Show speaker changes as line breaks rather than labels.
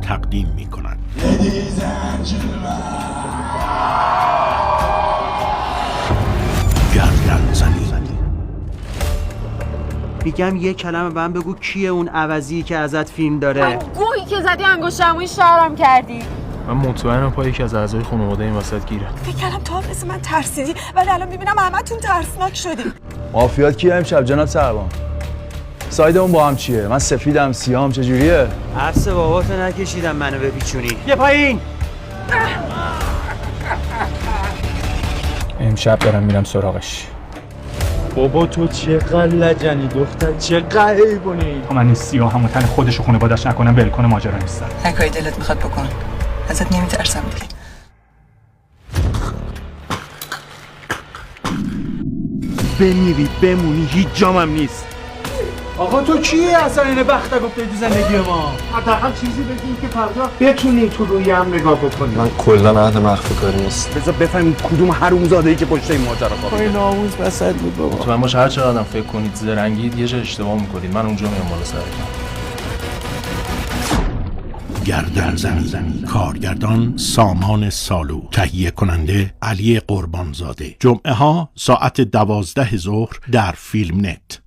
تقدیم می کند. گردن زنی.
میگم یه کلمه به من بگو کیه اون عوضی که ازت فیلم داره؟
گویی که زدی انگشتموی شهرم کردی.
من مطمئنم پای یکی از اعضای خانواده این وسط گیره.
فکر کردم تو هم مثل من ترسیدی ولی الان میبینم همتون ترسناک شدی.
مافیات کیه امشب جناب سروان؟ سایدمون با هم چیه؟ من سفیدم سیاهم چجوریه؟
عفس باباتو نکشیدم منو بپیچونی. یه پایین.
امشب دارم میرم سراغش.
بابا تو چقدر لجنی دختر، چقدر حیوانی.
من این سیاهم و تن خودشو خونواده‌اش نکنم ولکن ماجرا نیستم.
هر کاری دلت میخواد بکن، ازت نمیترسم دیگه.
بمیری بمونی هیچ جامم نیست.
آقا تو کیه اصلا این بخت گفته تو زندگی ما؟ حداقل چیزی بگیم که فردا بتونی تو روی هم نگاه بکنی.
من کلا اهل مخفی کاری نیست.
بذار بفهمیم کدوم حرومزاده‌ای که پشت این ماجرا خوابیده.
پای ناموس وسط بود بابا. تو باشه هر چقدر آدم فکر کنید زرنگید یه جا اشتباه میکنید. من اونجا میام بالا سرتون.
گردن زنی. کارگردان سامان سالو، تهیه کننده علی قربانزاده. جمعه ها ساعت 12 ظهر در فیلم نت.